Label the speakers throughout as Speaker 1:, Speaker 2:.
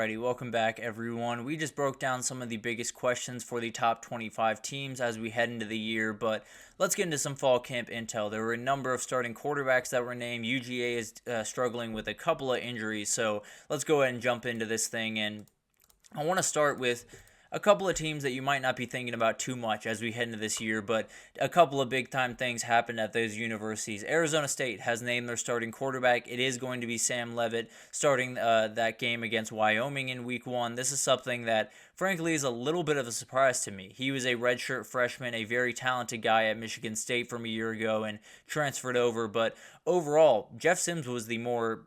Speaker 1: Alrighty, welcome back everyone. We just broke down some of the biggest questions for the top 25 teams as we head into the year, but let's get into some fall camp intel. There were a number of starting quarterbacks that were named. UGA is struggling with a couple of injuries, so let's go ahead and jump into this thing. And I want to start with a couple of teams that you might not be thinking about too much as we head into this year, but a couple of big-time things happened at those universities. Arizona State has named their starting quarterback. It is going to be Sam Leavitt starting that game against Wyoming in Week 1. This is something that, frankly, is a little bit of a surprise to me. He was a redshirt freshman, a very talented guy at Michigan State from a year ago and transferred over, but overall, Jeff Sims was the more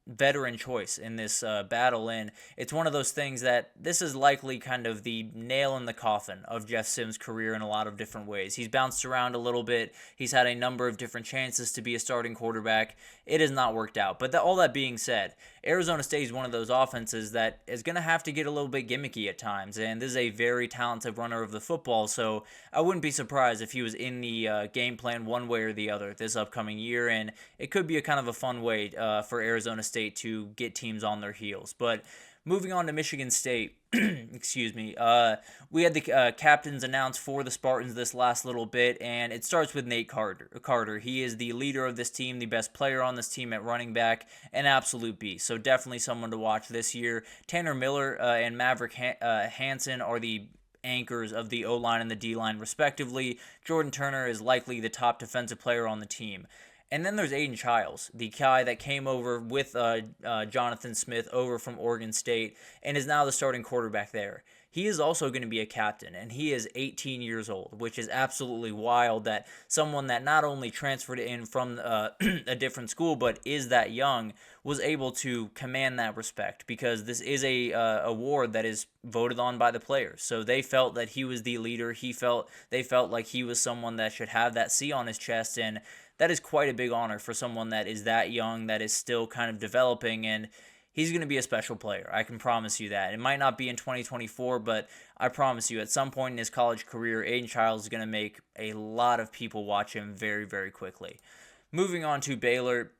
Speaker 1: veteran choice in this battle, and it's one of those things that this is likely kind of the nail in the coffin of Jeff Sims' career in a lot of different ways. He's bounced around a little bit. He's had a number of different chances to be a starting quarterback. It has not worked out. But all that being said, Arizona State is one of those offenses that is going to have to get a little bit gimmicky at times, and this is a very talented runner of the football, so I wouldn't be surprised if he was in the game plan one way or the other this upcoming year, and it could be a kind of a fun way for Arizona State to get teams on their heels. But moving on to Michigan State, excuse me, we had the captains announced for the Spartans this last little bit, and it starts with Nate Carter. He is the leader of this team, the best player on this team at running back, an absolute beast. So definitely someone to watch this year. Tanner Miller and Maverick Hansen are the anchors of the O-line and the D-line respectively. Jordan Turner is likely the top defensive player on the team. And then there's Aiden Childs, the guy that came over with Jonathan Smith over from Oregon State and is now the starting quarterback there. He is also going to be a captain, and he is 18 years old, which is absolutely wild that someone that not only transferred in from a different school but is that young was able to command that respect, because this is a award that is voted on by the players. So they felt that he was the leader. They felt like he was someone that should have that C on his chest, and that is quite a big honor for someone that is that young, that is still kind of developing, and he's going to be a special player. I can promise you that. It might not be in 2024, but I promise you at some point in his college career, Aiden Childs is going to make a lot of people watch him very, very quickly. Moving on to Baylor,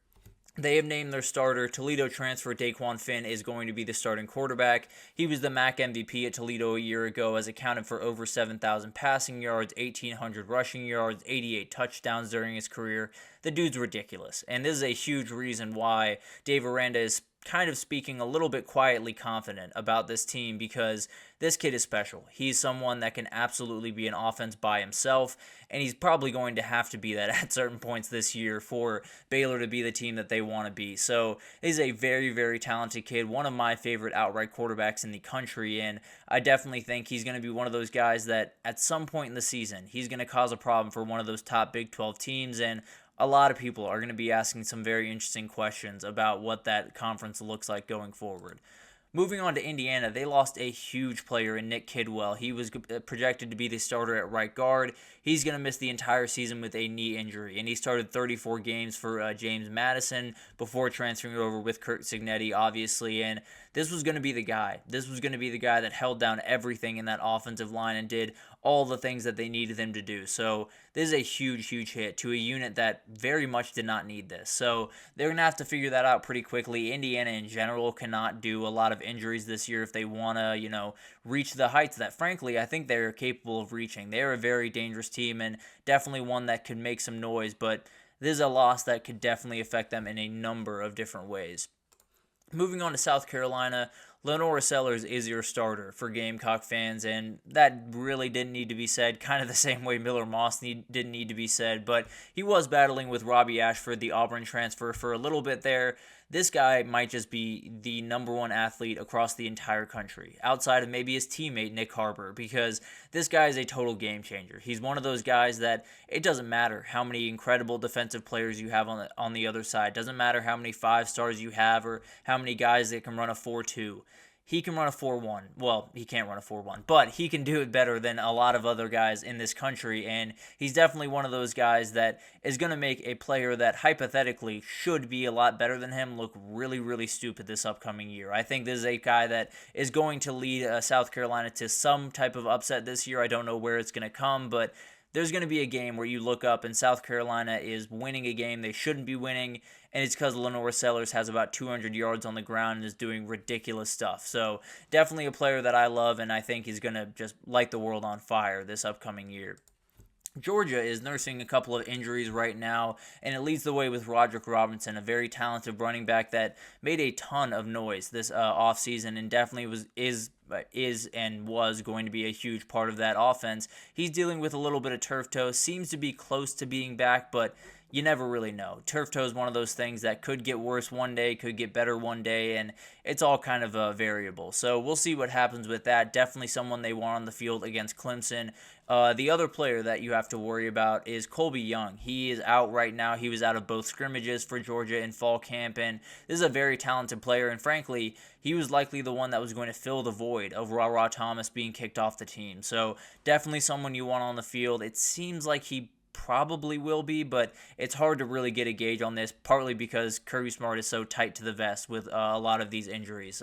Speaker 1: they have named their starter. Toledo transfer Daquan Finn is going to be the starting quarterback. He was the MAC MVP at Toledo a year ago, has accounted for over 7,000 passing yards, 1,800 rushing yards, 88 touchdowns during his career. The dude's ridiculous, and this is a huge reason why Dave Aranda is kind of speaking a little bit quietly confident about this team, because this kid is special. He's someone that can absolutely be an offense by himself, and he's probably going to have to be that at certain points this year for Baylor to be the team that they want to be. So he's a very, very talented kid, one of my favorite outright quarterbacks in the country, and I definitely think he's going to be one of those guys that at some point in the season, he's going to cause a problem for one of those top Big 12 teams, and a lot of people are going to be asking some very interesting questions about what that conference looks like going forward. Moving on to Indiana, they lost a huge player in Nick Kidwell. He was projected to be the starter at right guard. He's going to miss the entire season with a knee injury, and he started 34 games for James Madison before transferring over with Kirk Cignetti, obviously, and this was going to be the guy. This was going to be the guy that held down everything in that offensive line and did all the things that they needed him to do. So this is a huge, huge hit to a unit that very much did not need this. So they're going to have to figure that out pretty quickly. Indiana in general cannot do a lot of injuries this year if they want to, reach the heights that, frankly, I think they're capable of reaching. They're a very dangerous team and definitely one that could make some noise, but this is a loss that could definitely affect them in a number of different ways. Moving on to South Carolina, Lenora Sellers is your starter for Gamecock fans, and that really didn't need to be said, kind of the same way Miller Moss didn't need to be said, but he was battling with Robbie Ashford, the Auburn transfer, for a little bit there. This guy might just be the number one athlete across the entire country, outside of maybe his teammate Nick Harbor, because this guy is a total game changer. He's one of those guys that it doesn't matter how many incredible defensive players you have on the other side. It doesn't matter how many 5-stars you have or how many guys that can run a 4-2. He can run a 4-1. Well, he can't run a 4-1, but he can do it better than a lot of other guys in this country, and he's definitely one of those guys that is going to make a player that hypothetically should be a lot better than him look really, really stupid this upcoming year. I think this is a guy that is going to lead South Carolina to some type of upset this year. I don't know where it's going to come, but there's going to be a game where you look up and South Carolina is winning a game they shouldn't be winning, and it's because Lenore Sellers has about 200 yards on the ground and is doing ridiculous stuff. So definitely a player that I love and I think is going to just light the world on fire this upcoming year. Georgia is nursing a couple of injuries right now, and it leads the way with Roderick Robinson, a very talented running back that made a ton of noise this offseason and definitely is and was going to be a huge part of that offense. He's dealing with a little bit of turf toe, seems to be close to being back, but you never really know. Turf toe is one of those things that could get worse one day, could get better one day, and it's all kind of a variable. So we'll see what happens with that. Definitely someone they want on the field against Clemson. The other player that you have to worry about is Colby Young. He is out right now. He was out of both scrimmages for Georgia in fall camp, and this is a very talented player, and frankly, he was likely the one that was going to fill the void of Ra Thomas being kicked off the team. So definitely someone you want on the field. It seems like he probably will be, but it's hard to really get a gauge on this, partly because Kirby Smart is so tight to the vest with a lot of these injuries.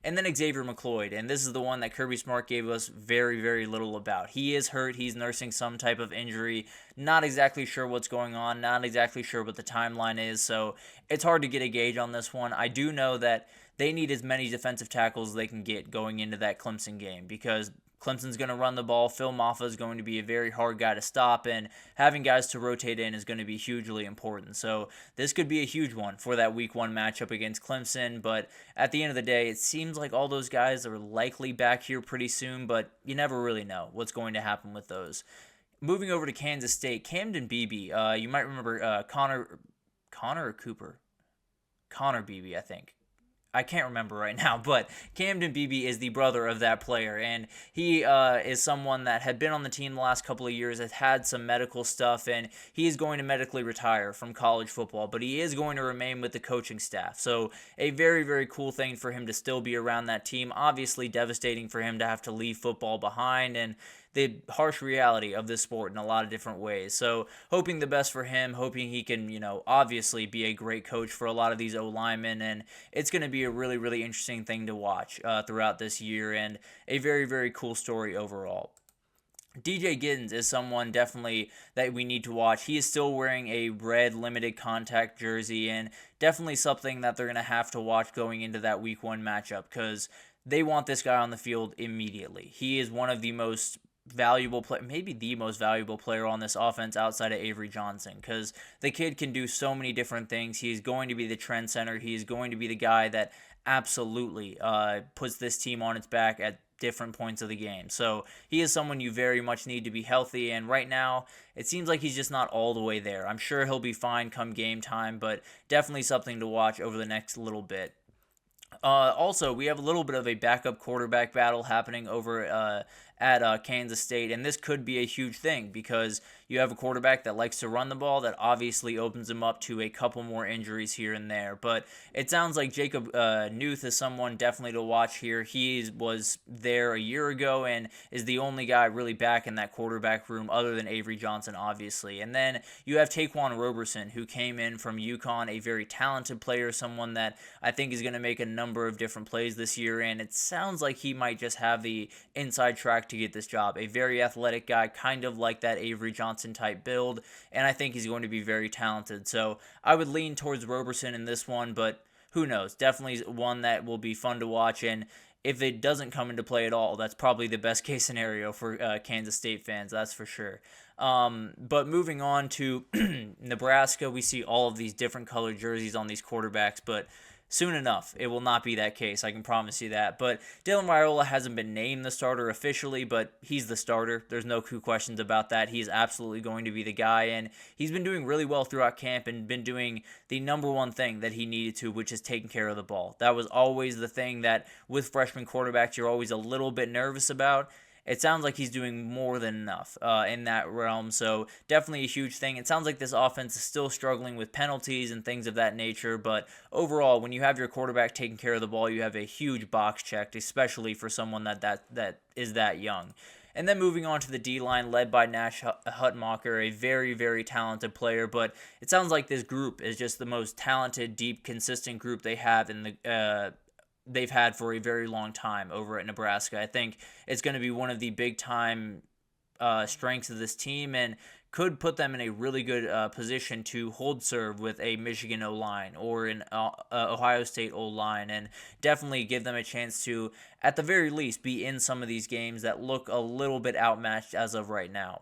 Speaker 1: And then Xavier McLeod, and this is the one that Kirby Smart gave us very, very little about. He is hurt. He's nursing some type of injury. Not exactly sure what's going on. Not exactly sure what the timeline is, so it's hard to get a gauge on this one. I do know that they need as many defensive tackles as they can get going into that Clemson game because Clemson's going to run the ball. Phil Maffa is going to be a very hard guy to stop, and having guys to rotate in is going to be hugely important. So this could be a huge one for that Week 1 matchup against Clemson, but at the end of the day, it seems like all those guys are likely back here pretty soon, but you never really know what's going to happen with those. Moving over to Kansas State, Camden Beebe, you might remember Connor or Cooper? Connor Beebe, I think. I can't remember right now, but Camden Beebe is the brother of that player, and he is someone that had been on the team the last couple of years, has had some medical stuff, and he is going to medically retire from college football, but he is going to remain with the coaching staff. So a very, very cool thing for him to still be around that team. Obviously devastating for him to have to leave football behind, and the harsh reality of this sport in a lot of different ways. So hoping the best for him, hoping he can, obviously be a great coach for a lot of these O-linemen, and it's going to be a really, really interesting thing to watch throughout this year, and a very, very cool story overall. DJ Giddens is someone definitely that we need to watch. He is still wearing a red limited contact jersey, and definitely something that they're going to have to watch going into that Week 1 matchup because they want this guy on the field immediately. He is one of the most valuable player, maybe the most valuable player on this offense outside of Avery Johnson, because the kid can do so many different things. He's going to be the trend center. He's going to be the guy that absolutely puts this team on its back at different points of the game. So he is someone you very much need to be healthy, and right now it seems like he's just not all the way there. I'm sure he'll be fine come game time, but definitely something to watch over the next little bit. Also, we have a little bit of a backup quarterback battle happening over at Kansas State, and this could be a huge thing because you have a quarterback that likes to run the ball that obviously opens him up to a couple more injuries here and there. But it sounds like Jacob Newth is someone definitely to watch here. He was there a year ago and is the only guy really back in that quarterback room other than Avery Johnson, obviously. And then you have Taquan Roberson, who came in from UConn, a very talented player, someone that I think is going to make a number of different plays this year, and it sounds like he might just have the inside track to get this job. A very athletic guy, kind of like that Avery Johnson type build, and I think he's going to be very talented. So I would lean towards Roberson in this one, but who knows? Definitely one that will be fun to watch, and if it doesn't come into play at all, that's probably the best case scenario for Kansas State fans, that's for sure. But moving on to Nebraska, we see all of these different colored jerseys on these quarterbacks, but soon enough, it will not be that case, I can promise you that. But Dylan Raiola hasn't been named the starter officially, but he's the starter. There's no two questions about that. He's absolutely going to be the guy, and he's been doing really well throughout camp and been doing the number one thing that he needed to, which is taking care of the ball. That was always the thing that with freshman quarterbacks you're always a little bit nervous about. It sounds like he's doing more than enough in that realm, so definitely a huge thing. It sounds like this offense is still struggling with penalties and things of that nature, but overall, when you have your quarterback taking care of the ball, you have a huge box checked, especially for someone that is that young. And then moving on to the D-line, led by Nash Hutmacher, a very, very talented player, but it sounds like this group is just the most talented, deep, consistent group they have in the they've had for a very long time over at Nebraska. I think it's going to be one of the big-time strengths of this team and could put them in a really good position to hold serve with a Michigan O-line or an Ohio State O-line, and definitely give them a chance to, at the very least, be in some of these games that look a little bit outmatched as of right now.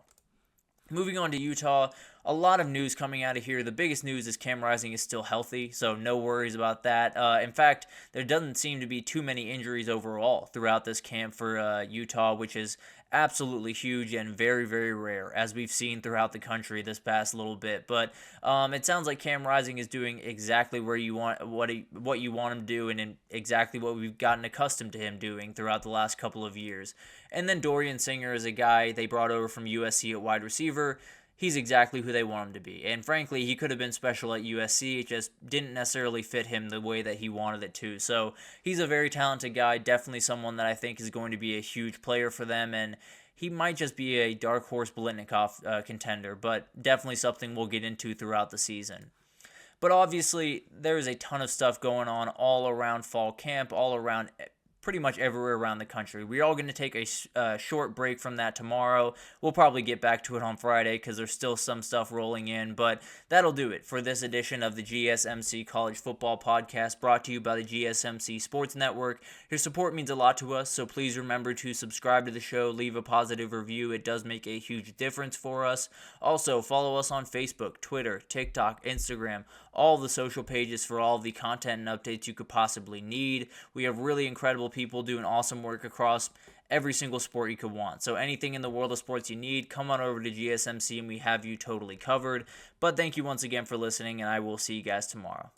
Speaker 1: Moving on to Utah, a lot of news coming out of here. The biggest news is Cam Rising is still healthy, so no worries about that. In fact, there doesn't seem to be too many injuries overall throughout this camp for Utah, which is absolutely huge and very, very rare, as we've seen throughout the country this past little bit. But it sounds like Cam Rising is doing exactly where you want what you want him to do, and in exactly what we've gotten accustomed to him doing throughout the last couple of years. And then Dorian Singer is a guy they brought over from USC at wide receiver. He's exactly who they want him to be. And frankly, he could have been special at USC. It just didn't necessarily fit him the way that he wanted it to. So he's a very talented guy, definitely someone that I think is going to be a huge player for them. And he might just be a dark horse Biletnikoff contender, but definitely something we'll get into throughout the season. But obviously, there is a ton of stuff going on all around fall camp, all around pretty much everywhere around the country. We're all going to take a short break from that tomorrow. We'll probably get back to it on Friday because there's still some stuff rolling in, but that'll do it for this edition of the GSMC College Football Podcast, brought to you by the GSMC Sports Network. Your support means a lot to us, so please remember to subscribe to the show, leave a positive review. It does make a huge difference for us. Also, follow us on Facebook, Twitter, TikTok, Instagram, all the social pages for all of the content and updates you could possibly need. We have really incredible people doing awesome work across every single sport you could want. So anything in the world of sports you need, come on over to GSMC and we have you totally covered. But thank you once again for listening, and I will see you guys tomorrow.